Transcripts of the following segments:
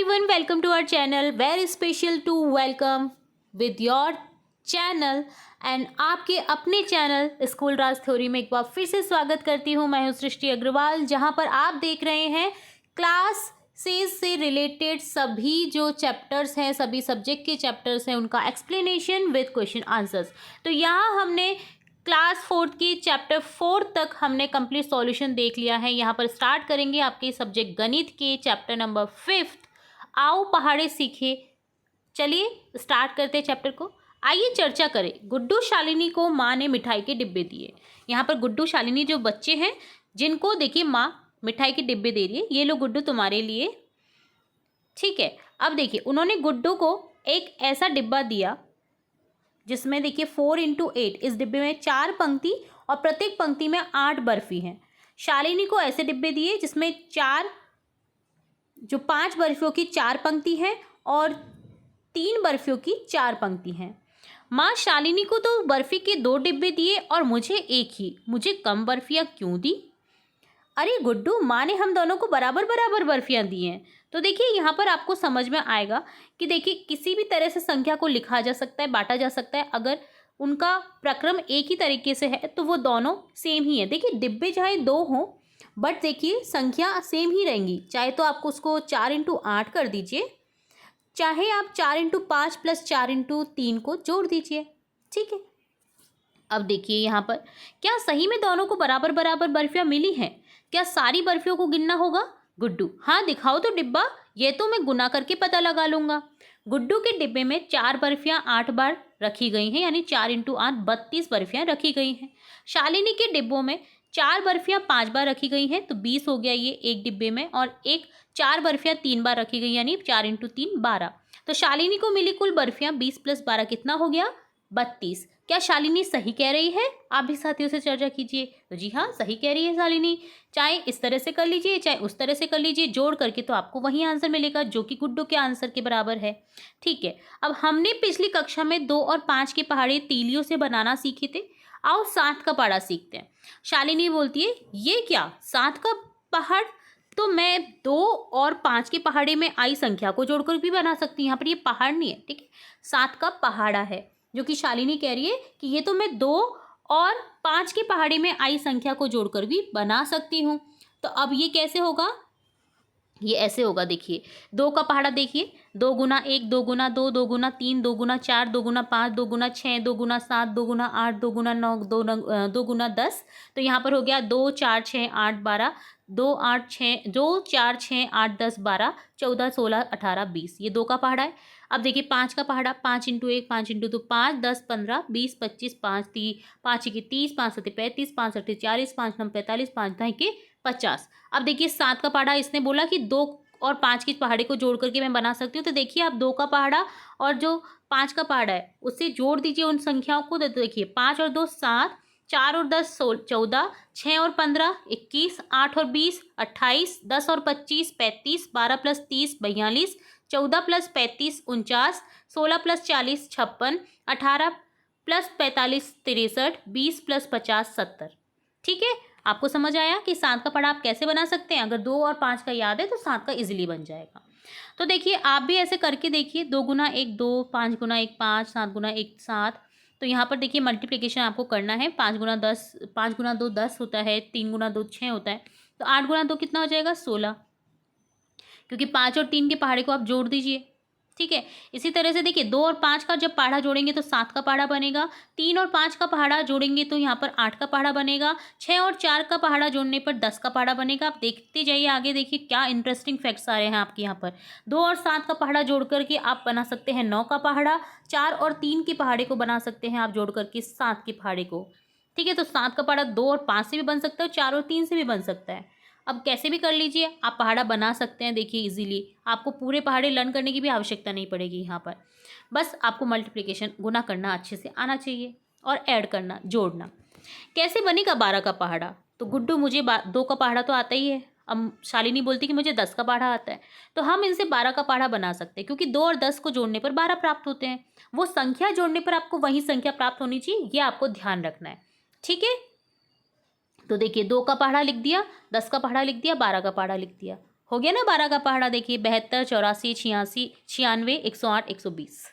everyone, welcome to our channel. Very special to welcome with your channel and आपके अपने channel school राज theory में एक बार फिर से स्वागत करती हूँ। मैं हूँ सृष्टि अग्रवाल, जहाँ पर आप देख रहे हैं क्लास 6 से रिलेटेड सभी जो चैप्टर्स हैं, सभी सब्जेक्ट के चैप्टर्स हैं, उनका एक्सप्लेनेशन विद क्वेश्चन आंसर्स। तो यहाँ हमने क्लास 4 की चैप्टर 4 तक हमने कंप्लीट सॉल्यूशन देख लिया है। यहाँ पर स्टार्ट करेंगे आपके सब्जेक्ट गणित के चैप्टर नंबर 5, आओ पहाड़े सीखे। चलिए स्टार्ट करते हैं चैप्टर को। आइए चर्चा करें। गुड्डू शालिनी को माँ ने मिठाई के डिब्बे दिए। यहाँ पर गुड्डू शालिनी जो बच्चे हैं, जिनको देखिए माँ मिठाई के डिब्बे दे रही है, ये लो गुड्डू तुम्हारे लिए, ठीक है। अब देखिए उन्होंने गुड्डू को एक ऐसा डिब्बा दिया जिसमें देखिए 4x8, इस डिब्बे में 4 पंक्ति और प्रत्येक पंक्ति में 8 बर्फी हैं। शालिनी को ऐसे डिब्बे दिए जिसमें 5 बर्फियों की 4 पंक्ति हैं और 3 बर्फियों की 4 पंक्ति हैं। माँ शालिनी को तो बर्फी के 2 डिब्बे दिए और मुझे एक ही, मुझे कम बर्फियाँ क्यों दी? अरे गुड्डू, माँ ने हम दोनों को बराबर बराबर बर्फियाँ दी हैं। तो देखिए यहाँ पर आपको समझ में आएगा कि देखिए किसी भी तरह से संख्या को लिखा जा सकता है, बांटा जा सकता है। अगर उनका प्रक्रम एक ही तरीके से है तो वो दोनों सेम ही है। देखिए डिब्बे चाहे 2 हों, बट देखिए संख्या सेम ही रहेंगी। चाहे तो आपको उसको 4x8 कर दीजिए, चाहे आप 4x5 प्लस 4x3 को जोड़ दीजिए, ठीक है। अब देखिए यहाँ पर क्या सही में दोनों को बराबर बराबर बर्फियाँ मिली हैं? क्या सारी बर्फियों को गिनना होगा? गुड्डू, हाँ दिखाओ तो डिब्बा, ये तो मैं गुना करके पता लगा लूँगा। गुड्डू के डिब्बे में 4 बर्फियाँ 8 बार रखी गई हैं, यानी 4x8 32 बर्फियाँ रखी गई हैं। शालिनी के डिब्बों में 4 बर्फियाँ 5 बार रखी गई हैं, तो 20 हो गया ये एक डिब्बे में। और 4 बर्फियाँ 3 बार रखी गई, यानी 4x3 12। तो शालिनी को मिली कुल बर्फियाँ 20 + 12 कितना हो गया? 32। क्या शालिनी सही कह रही है? आप भी साथियों से चर्चा कीजिए। तो जी हाँ, सही कह रही है शालिनी। चाहे इस तरह से कर लीजिए, चाहे उस तरह से कर लीजिए, जोड़ करके तो आपको वही आंसर मिलेगा जो कि गुड्डू के आंसर के बराबर है, ठीक है। अब हमने पिछली कक्षा में 2 और 5 के पहाड़े तीलियों से बनाना सीखे थे। आओ 7 का पहाड़ा सीखते हैं। शालिनी बोलती है, ये क्या 7 का पहाड़? तो मैं 2 और 5 के पहाड़े में आई संख्या को जोड़कर भी बना सकती हूँ। यहाँ पर ये पहाड़ नहीं है, ठीक है, 7 का पहाड़ा है, जो कि शालिनी कह रही है कि ये तो मैं 2 और 5 के पहाड़े में आई संख्या को जोड़कर भी बना सकती हूँ। तो अब ये कैसे होगा? ये ऐसे होगा, देखिए 2 का पहाड़ा देखिए, 2 गुना 1, 2 गुना 2, 2 गुना 3, 2 गुना 4, 2 गुना 5, 2 गुना 6, 2 गुना 7, 2 गुना 8, 2 गुना 9, 2 गुना 10। तो यहाँ पर हो गया 2 4 6 8 12, 2 4 6 8 10 12 14 16 18 20, ये 2 का पहाड़ा है। अब देखिए 5 का पहाड़ा, 5x1, 5x2 5, 10 15 20 25, 5 के 30, 5 7 35, 5 8 40, 5 9 45, 5 9 के 50। अब देखिए 7 का पहाड़ा, इसने बोला कि 2 और 5 की पहाड़े को जोड़ करके मैं बना सकती हूँ। तो देखिए आप 2 का पहाड़ा और जो 5 का पहाड़ा है उससे जोड़ दीजिए उन संख्याओं को। तो देखिए 5 और 2 7, 4 और 10 14, 6 और 15 21, 8 और 20 28, 10 और 25 35, 12 + 30 42, 14 + 35 49, 16 + 40 56, 18 + 45 63, 20 + 50 70, ठीक है। आपको समझ आया कि 7 का पहाड़ा आप कैसे बना सकते हैं? अगर 2 और 5 का याद है तो 7 का इजीली बन जाएगा। तो देखिए आप भी ऐसे करके देखिए, 2 गुना 1 2, 5 गुना 1 5, 7 गुना 1 7। तो यहाँ पर देखिए मल्टीप्लिकेशन आपको करना है। 5 गुना 2 10 होता है, 3 गुना 2 6 होता है, तो 8 गुना 2 कितना हो जाएगा? 16, क्योंकि 5 और 3 के पहाड़े को आप जोड़ दीजिए, ठीक है। इसी तरह से देखिए 2 और 5 का जब पहाड़ा जोड़ेंगे तो 7 का पहाड़ा बनेगा, 3 और 5 का पहाड़ा जोड़ेंगे तो यहाँ पर 8 का पहाड़ा बनेगा, 6 और 4 का पहाड़ा जोड़ने पर 10 का पहाड़ा बनेगा। आप देखते जाइए आगे, देखिए क्या इंटरेस्टिंग फैक्ट्स आ रहे हैं आपके यहाँ पर। 2 और 7 का पहाड़ा जोड़ करके आप बना सकते हैं 9 का पहाड़ा, 4 और 3 के पहाड़े को बना सकते हैं आप जोड़ करके 7 के पहाड़े को, ठीक है। तो 7 का पहाड़ा 2 और 5 से भी बन सकता है, 4 और 3 से भी बन सकता है। अब कैसे भी कर लीजिए, आप पहाड़ा बना सकते हैं। देखिए इजीली आपको पूरे पहाड़े लर्न करने की भी आवश्यकता नहीं पड़ेगी। यहाँ पर बस आपको मल्टीप्लिकेशन गुना करना अच्छे से आना चाहिए और ऐड करना, जोड़ना। कैसे बनेगा 12 का पहाड़ा? तो गुड्डू मुझे 2 का पहाड़ा तो आता ही है। अब शालिनी बोलती कि मुझे 10 का पहाड़ा आता है, तो हम इनसे 12 का पहाड़ा बना सकते हैं, क्योंकि 2 और 10 को जोड़ने पर 12 प्राप्त होते हैं। वो संख्या जोड़ने पर आपको वही संख्या प्राप्त होनी चाहिए, ये आपको ध्यान रखना है, ठीक है। तो देखिए 2 का पहाड़ा लिख दिया, 10 का पहाड़ा लिख दिया, 12 का पहाड़ा लिख दिया, हो गया ना 12 का पहाड़ा। देखिए 72, 84, 86, 96, 108, 120।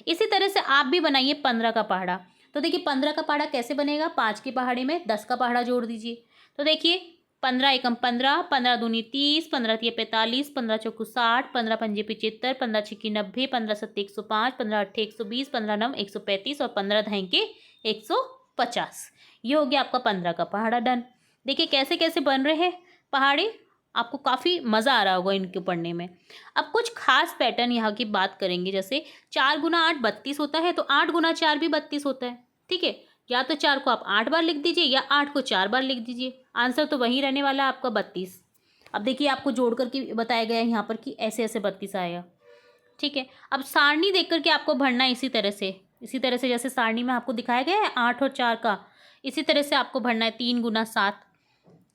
इसी तरह से आप भी बनाइए 15 का पहाड़ा। तो देखिए 15 का पहाड़ा कैसे बनेगा, 5 के पहाड़े में 10 का पहाड़ा जोड़ दीजिए। तो देखिए 15 एकम 15, 15 दूनी 30, 15 तिये 45, 15 चौकू 60, 15 पंजे 75, 15 छिक्की 90, 15 सत्ते 105, 15 अट्ठे 120, 15 नम 135 और 15 धैंके 150। ये हो गया आपका 15 का पहाड़ा डन। देखिए कैसे कैसे बन रहे हैं पहाड़े, आपको काफ़ी मज़ा आ रहा होगा इनको पढ़ने में। अब कुछ खास पैटर्न यहाँ की बात करेंगे, जैसे 4 गुना 8 32 होता है, तो 8 गुना 4 भी 32 होता है। ठीक है, या तो 4 को आप 8 बार लिख दीजिए या 8 को 4 बार लिख दीजिए, आंसर तो वही रहने वाला है आपका 32। अब देखिए आपको जोड़ करके बताया गया है यहाँ पर कि ऐसे ऐसे 32 आएगा। ठीक है, अब सारणी देख करके आपको भरना है इसी तरह से जैसे सारणी में आपको दिखाया गया है 8 और 4 का, इसी तरह से आपको भरना है। 3 गुना 7,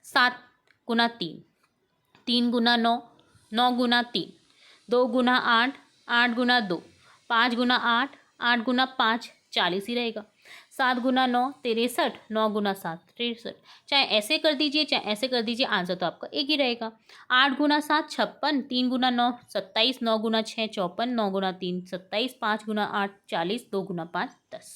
7 गुना 3, 3 गुना 9, 9 गुना 3, 2 गुना 8, 8 गुना 2, 5 गुना 8, 8 गुना 5, 40 ही रहेगा। 7 गुना 9 63, 9 गुना 7 63। चाहे ऐसे कर दीजिए चाहे ऐसे कर दीजिए, आंसर तो आपका एक ही रहेगा। 8 गुना 7 56, 3 गुना 9 27, 9 गुना 6 54, 9 गुना 3 27, 5 गुना 8 40, 2 गुना 5 10।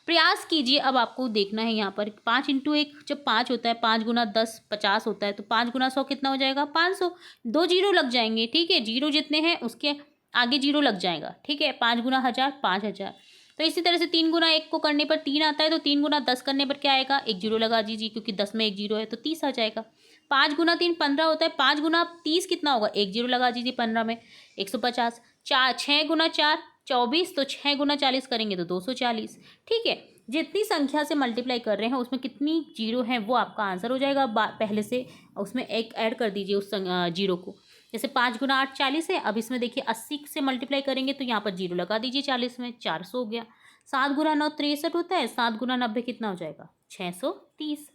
प्रयास कीजिए। अब आपको देखना है यहाँ पर 5 इंटू 1 जब 5 होता है, 5 गुना 10 50 होता है, तो 5 गुना 100 कितना हो जाएगा 500। 2 जीरो लग जाएंगे। ठीक है, जीरो जितने हैं उसके आगे जीरो लग जाएगा। ठीक है, 5 गुना 1000 5000। तो इसी तरह से 3 गुना 1 को करने पर 3 आता है, तो 3 गुना 10 करने पर क्या आएगा, 1 जीरो लगा दीजिए क्योंकि 10 में 1 जीरो है तो 30 आ जाएगा। 5 गुना 3 15 होता है, 5 गुना 30 कितना होगा, 1 जीरो लगा दीजिए 15 में 150। 6 गुना 4 24, तो 6 गुना 40 करेंगे तो 240। ठीक है, जितनी संख्या से मल्टीप्लाई कर रहे हैं उसमें कितनी जीरो हैं वो आपका आंसर हो जाएगा। पहले से उसमें एक ऐड कर दीजिए उस जीरो को। जैसे 5 गुना 8 40 है, अब इसमें देखिए 80 से मल्टीप्लाई करेंगे तो यहाँ पर जीरो लगा दीजिए 40 में, 400 हो गया। 7 गुना 9 63 होता है, 7 गुना 90 कितना हो जाएगा 630।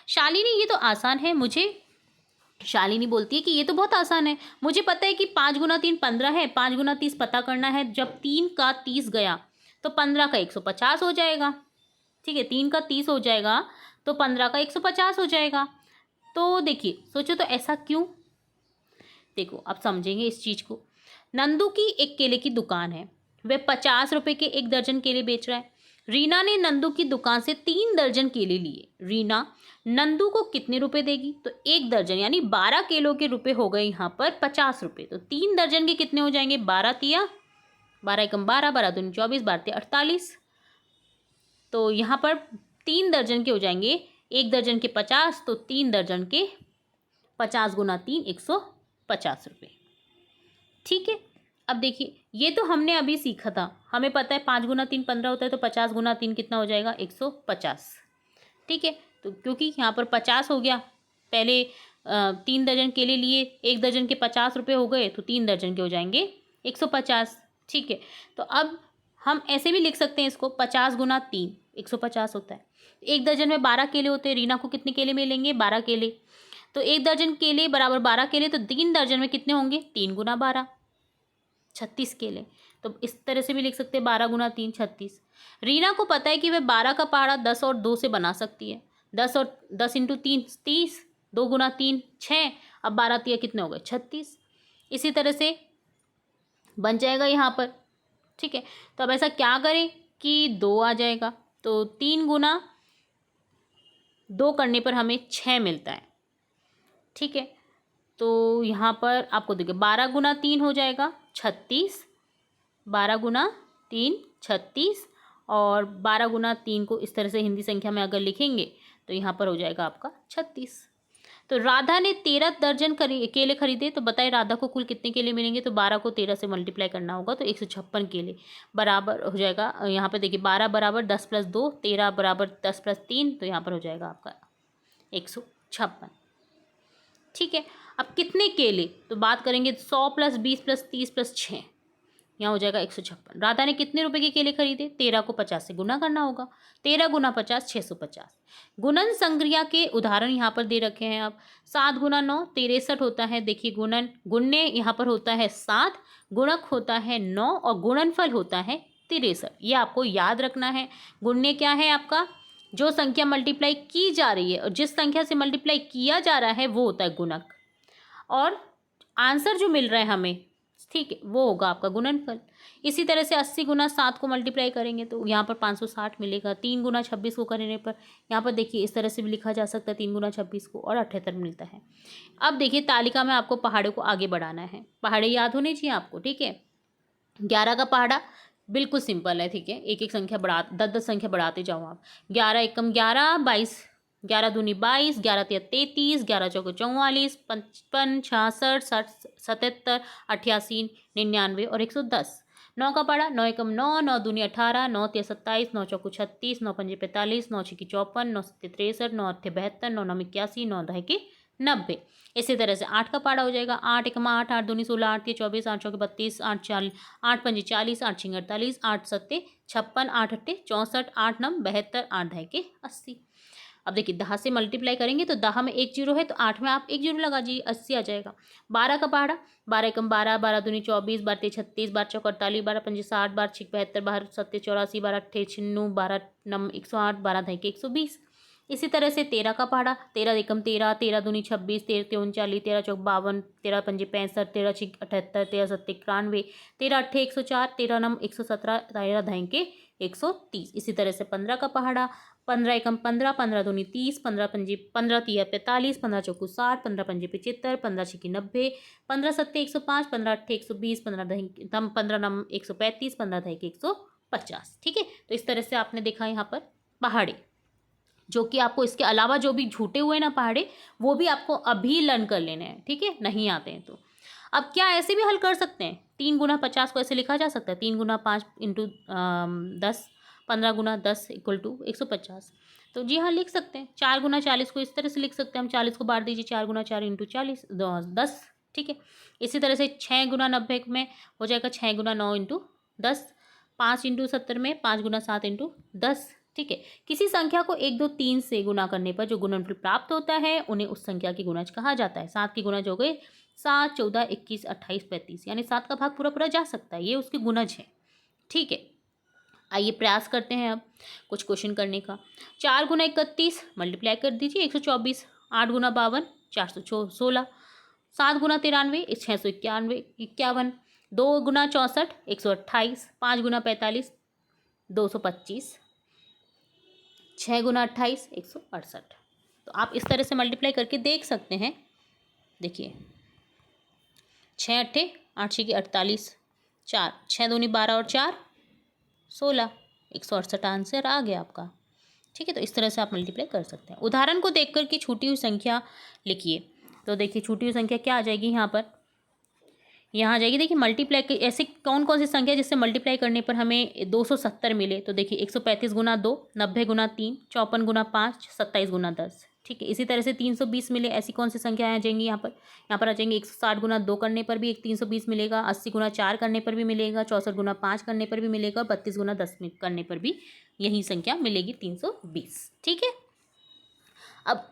शालिनी ये तो आसान है, मुझे शालिनी बोलती है कि ये तो बहुत आसान है, मुझे पता है कि 5 गुना 3 15 है, 5 गुना 30 पता करना है। जब 3 का 30 गया तो 15 का 150 हो जाएगा। ठीक है, 3 का 30 हो जाएगा तो 15 का 150 हो जाएगा। तो देखिए सोचो तो ऐसा क्यों, देखो अब समझेंगे इस चीज़ को। नंदू की एक केले की दुकान है, वह 50 रुपए के 1 दर्जन केले बेच रहा है। रीना ने नंदू की दुकान से 3 दर्जन केले लिए। रीना नंदू को कितने रुपए देगी, तो 1 दर्जन यानी 12 किलो के रुपए हो गए यहाँ पर 50 रुपये। तो 3 दर्जन के कितने हो जाएंगे, 12 तिया 12 एकम 12, 12 दूनी 24, 12 तिया 48। तो यहाँ पर 3 दर्जन के हो जाएंगे, 1 दर्जन के 50, तो 3 दर्जन के 50 गुना 3 150 रुपये। ठीक है, अब देखिए ये तो हमने अभी सीखा था, हमें पता है 5 गुना 3 15 होता है, तो 50 गुना 3 कितना हो जाएगा 150। ठीक है, तो क्योंकि यहाँ पर 50 हो गया, पहले 3 दर्जन केले लिए, 1 दर्जन के 50 रुपये हो गए, तो 3 दर्जन के हो जाएंगे 150। ठीक है, तो अब हम ऐसे भी लिख सकते हैं इसको, 50 गुना 3 150 होता है। 1 दर्जन में 12 केले होते हैं, रीना को कितने केले मिलेंगे 12 केले, तो 1 दर्जन केले बराबर 12 केले, तो 3 दर्जन में कितने होंगे 3 गुना 12 36 केले। तो इस तरह से भी लिख सकते हैं 12 गुना 3 36। रीना को पता है कि वह 12 का पहाड़ा 10 और 2 से बना सकती है। 10 इंटू 3 30, 2 गुना 3 6, अब 12 तिया कितने हो गए 36। इसी तरह से बन जाएगा यहाँ पर। ठीक है, तो अब ऐसा क्या करें कि 2 आ जाएगा, तो 3 गुना 2 करने पर हमें 6 मिलता है। ठीक है, तो यहाँ पर आपको देखिए 12 गुना 3 हो जाएगा 36, 12 गुना 3 36, और 12 गुना 3 को इस तरह से हिंदी संख्या में अगर लिखेंगे तो यहाँ पर हो जाएगा आपका 36। तो राधा ने 13 दर्जन केले खरीदे, तो बताइए राधा को कुल कितने केले मिलेंगे, तो 12 को 13 से मल्टीप्लाई करना होगा, तो 156 केले बराबर हो जाएगा। यहाँ पे देखिए 12 बराबर 10 प्लस 2, 13 बराबर 10 प्लस 3, तो यहाँ पर हो जाएगा आपका 156। ठीक है, अब कितने केले, तो बात करेंगे 100 प्लस 20 प्लस 30 प्लस 6, यहाँ हो जाएगा 156। राधा ने कितने रुपए के केले खरीदे, 13 को 50 से गुना करना होगा, 13 गुना 50 650। गुणन संक्रिया के उदाहरण यहाँ पर दे रखे हैं। अब 7 गुना 9 63 होता है। देखिए गुणन गुण्य यहाँ पर होता है 7, गुणक होता है 9 और गुणनफल होता है 63। ये आपको याद रखना है। गुण्य क्या है आपका, जो संख्या मल्टीप्लाई की जा रही है और जिस संख्या से मल्टीप्लाई किया जा रहा है वो होता है गुणक, और आंसर जो मिल रहा है हमें, ठीक है, वो होगा आपका गुणनफल। इसी तरह से 80 गुना 7 को मल्टीप्लाई करेंगे तो यहाँ पर 560 मिलेगा। 3 गुना 26 को करने पर यहाँ पर देखिए इस तरह से भी लिखा जा सकता है 3 गुना 26 को, और 78 मिलता है। अब देखिए तालिका में आपको पहाड़ों को आगे बढ़ाना है। पहाड़े याद होने चाहिए आपको, ठीक है। 11 का पहाड़ा बिल्कुल सिंपल है, ठीक है। एक एक संख्या बढ़ा 10 संख्या बढ़ाते जाओ आप। 11 एकम 11, 22, 11 दूनी 22, 11 तिया 33, 11 चौको 44, 55, 66, 60, 77, 88, 99 और 110। 9 का पहाड़ा 9 एकम 9, 9 दूनी 18, 9 तिया 27, 9 चौको 36, 9 पंजे 45, 9 छिकी 54, 9 सत्ते 63, 9 अट्ठे 72, 9 नौ 81, 9 दहे के 90। इसी तरह से 8 का पहाड़ा हो जाएगा 8 एकम 8, 8 दूनी 16, 8 तिया 24, 8 चौके 32, 8 40, 8 पंजे 40, 8 छिंग 48, 8 सत्ते 56, 8 अट्ठे 64, 8 नम 72, 8 दहे के 80। अब देखिए 10 से मल्टीप्लाई करेंगे तो 10 में 1 जीरो है तो 8 में आप 1 जीरो लगा दीजिए, 80 आ जाएगा। 12 का पहाड़ा 12 एकम 12, 12 दूनी 24, 12 तिया 36, 12 चौक 48, 12 पंजे 60, 12 छिक 72, 12 सत्ते 84, 12 अट्ठे 96, 12 नम 108, 12 दहे के 120। इसी तरह से 13 का पहाड़ा 13 एकम 13, 13 दूनी 26, 13 तिया 39, 13 चौक 52, 13 पंजे 65, 13 छिक 78, 13 सत्ते 91, 13 अट्ठे 104, 13 नम 117, 13 दहे के 130। इसी तरह से 15 का पहाड़ा 15 एकम 15, 15 दूनी 30, 15 पंजे 15 तिया 45, 15 चौको 60, 15 पंजे 75, 15 छिकी 90, 15 सत्ते 105, 15 अट्ठे 120, 15 दहे नम 15 नम 135, 15 दहे के 150। ठीक है, तो इस तरह से आपने देखा यहाँ पर पहाड़े, जो कि आपको इसके अलावा जो भी छूटे हुए ना पहाड़े वो भी आपको अभी लर्न कर लेने हैं, ठीक है, नहीं आते हैं तो। अब क्या ऐसे भी हल कर सकते हैं, 3 गुना 50 को ऐसे लिखा जा सकता है, 3 गुना 5 इंटू 10, 15 गुना 10 इक्वल टू 150। तो जी हाँ लिख सकते हैं। 4 गुना 40 को इस तरह से लिख सकते हैं हम, 40 को बांट दीजिए 4 गुना 4 इंटू 40 10, ठीक है। इसी तरह से 6 गुना 90 में हो जाएगा 6 गुना 9 इंटू 10, 5 इंटू 70 में 5 गुना 7 इंटू 10, ठीक है। किसी संख्या को 1 2 3 से गुना करने पर जो गुणनफल प्राप्त होता है उन्हें उस संख्या की गुणज कहा जाता है। 7 की गुणज हो गए 7, 14, 21, 28, 35, यानी 7 का भाग पूरा पूरा जा सकता है, ये उसकी गुणज है, ठीक है। आइए प्रयास करते हैं अब कुछ क्वेश्चन करने का। 4 गुना 31 मल्टीप्लाई कर दीजिए 124, 8 गुना 52 416, 7 गुना 93 691, 2 गुना 64 128, 5 गुना 45 225, 6 गुना 28 168। तो आप इस तरह से मल्टीप्लाई करके देख सकते हैं। देखिए 6 अट्ठे 8 छिकी 48, 4 6 दूनी 12 और 4 16, 168 आंसर आ गया आपका, ठीक है। तो इस तरह से आप मल्टीप्लाई कर सकते हैं। उदाहरण को देख कर के छूटी हुई संख्या लिखिए। तो देखिए छूटी हुई संख्या क्या आ जाएगी यहाँ पर, यहाँ आ जाएगी, देखिए मल्टीप्लाई ऐसे कौन कौन सी संख्या जिससे मल्टीप्लाई करने पर हमें 270 मिले। तो देखिए 135 गुना 2, 90 गुना 3, 54 गुना 5, 27 गुना 10, ठीक है। इसी तरह से 320 मिले, ऐसी कौन सी संख्या आ जाएंगी यहाँ पर आ जाएंगे 160 गुना 2 करने पर भी एक 320 मिलेगा, 80 गुना 4 करने पर भी मिलेगा, 64 गुना 5 करने पर भी मिलेगा, 32 गुना 10 करने पर भी यही संख्या मिलेगी 320, ठीक है। अब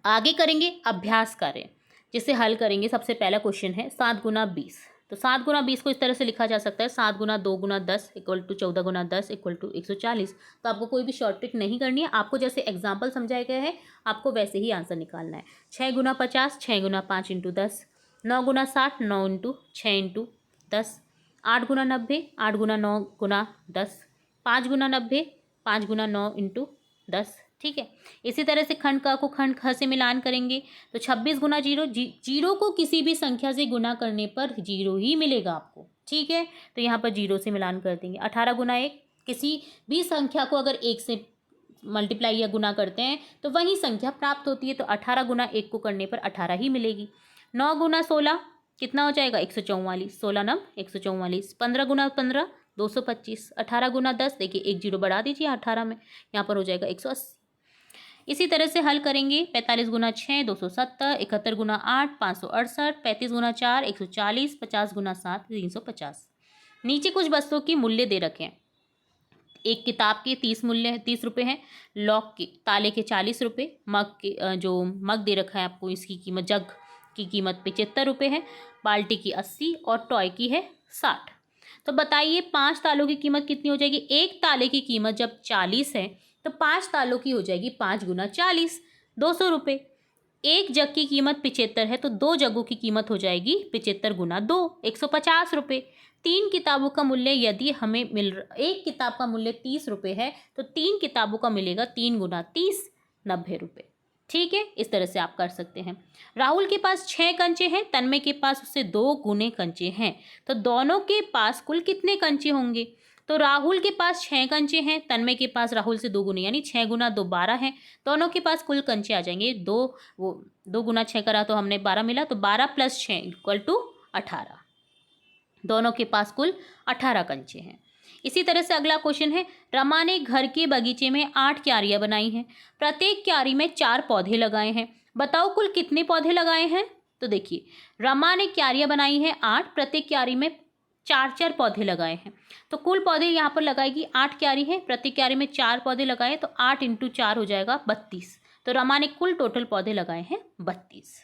आगे करेंगे अभ्यास कार्य, जिसे हल करेंगे। सबसे पहला क्वेश्चन है 7 गुना 20। तो 7 गुना 20 को इस तरह से लिखा जा सकता है 7 गुना 2 गुना 10 इक्वल टू 14 गुना 10 इक्वल टू 140। तो आपको कोई भी शॉर्ट ट्रिक नहीं करनी है, आपको जैसे एग्जाम्पल समझाया गया है आपको वैसे ही आंसर निकालना है। 6 गुना 50 6 गुना 5 इंटू 10, 9 गुना 60 9 इंटू 6 इंटू 10, 8 गुना 90 8 गुना 9 गुना 10, 5 गुना 90 5 गुना 9 इंटू 10, ठीक है। इसी तरह से खंड का को खंड ख से मिलान करेंगे तो 26 गुना 0, जीरो को किसी भी संख्या से गुना करने पर 0 ही मिलेगा आपको, ठीक है। तो यहाँ पर 0 से मिलान कर देंगे। 18 गुना 1, किसी भी संख्या को अगर 1 से मल्टीप्लाई या गुना करते हैं तो वही संख्या प्राप्त होती है। तो 18 गुना 1 को करने पर 18 ही मिलेगी। 9 गुना 16 कितना हो जाएगा 144, 16 नम 144, 15 गुना 15 225, 18 गुना 10, देखिए 1 0 बढ़ा दीजिए 18 में, यहाँ पर हो जाएगा 180। इसी तरह से हल करेंगे 45 गुना 6 270, 71 गुना 8 568, 35 गुना 4 140, 50 गुना 7 350। नीचे कुछ वस्तुओं की मूल्य दे रखे हैं। एक किताब के 30 रुपये हैं, लॉक के ताले के 40 रुपये, मग के जो मग दे रखा है आपको इसकी कीमत, जग की कीमत 75 रुपये है, बाल्टी की 80 और टॉय की है 60। तो बताइए 5 तालों की कीमत कितनी हो जाएगी। एक ताले की कीमत जब 40 है तो 5 तालों की हो जाएगी 5 गुना 40 200 रुपये। एक जग की कीमत 75 है तो 2 जगों की कीमत हो जाएगी 75 गुना 2, 150 रुपये। 3 किताबों का मूल्य यदि हमें एक किताब का मूल्य 30 रुपये है तो 3 किताबों का मिलेगा 3 गुना 30, 90 रुपये। ठीक है, इस तरह से आप कर सकते हैं। राहुल के पास 6 कंचे हैं, तन्मय के पास उससे 2 गुने कंचे हैं, तो दोनों के पास कुल कितने कंचे होंगे? तो राहुल के पास 6 कंचे हैं, तन्मय के पास राहुल से 2 गुने यानी 6 गुना 2 12 है। दोनों के पास कुल कंचे आ जाएंगे 2, वो 2 गुना 6 करा तो हमने 12 मिला, तो 12 + 6 = 18। दोनों के पास कुल 18 कंचे हैं। इसी तरह से अगला क्वेश्चन है, रमा ने घर के बगीचे में 8 क्यारियां बनाई हैं, प्रत्येक क्यारी में 4 पौधे लगाए हैं, बताओ कुल कितने पौधे लगाए हैं? तो देखिए, रमा ने क्यारियां बनाई हैं 8, प्रत्येक क्यारी में 4 पौधे लगाए हैं, तो कुल पौधे यहाँ पर लगाएगी 8 क्यारी है, प्रत्येक क्यारी में 4 पौधे लगाए तो 8 × 4 हो जाएगा 32। तो रमा ने कुल टोटल पौधे लगाए हैं 32।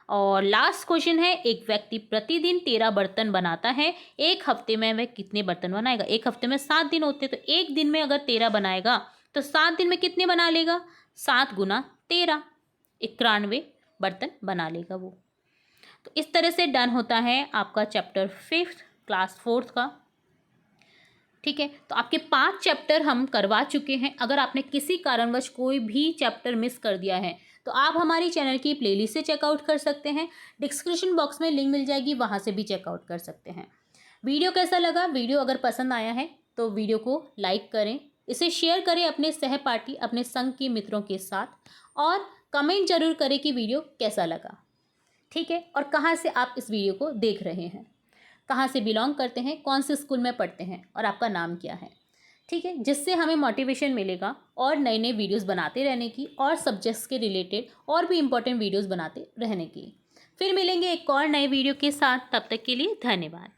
और लास्ट क्वेश्चन है, एक व्यक्ति प्रतिदिन 13 बर्तन बनाता है, एक हफ्ते में वह कितने बर्तन बनाएगा? एक हफ्ते में 7 दिन होते, तो एक दिन में अगर 13 बनाएगा तो 7 दिन में कितने बना लेगा? 7 गुना 13, 91 बर्तन बना लेगा वो। तो इस तरह से डन होता है आपका चैप्टर 5 क्लास 4 का। ठीक है, तो आपके 5 चैप्टर हम करवा चुके हैं। अगर आपने किसी कारणवश कोई भी चैप्टर मिस कर दिया है तो आप हमारी चैनल की प्लेलिस्ट से चेकआउट कर सकते हैं, डिस्क्रिप्शन बॉक्स में लिंक मिल जाएगी, वहाँ से भी चेकआउट कर सकते हैं। वीडियो कैसा लगा? वीडियो अगर पसंद आया है तो वीडियो को लाइक करें, इसे शेयर करें अपने सहपाठी, अपने संघ के मित्रों के साथ, और कमेंट जरूर करें कि वीडियो कैसा लगा। ठीक है, और कहाँ से आप इस वीडियो को देख रहे हैं, कहाँ से बिलोंग करते हैं, कौन से स्कूल में पढ़ते हैं और आपका नाम क्या है। ठीक है, जिससे हमें मोटिवेशन मिलेगा और नए नए वीडियोस बनाते रहने की, और सब्जेक्ट्स के रिलेटेड और भी इम्पोर्टेंट वीडियोस बनाते रहने की। फिर मिलेंगे एक और नए वीडियो के साथ, तब तक के लिए धन्यवाद।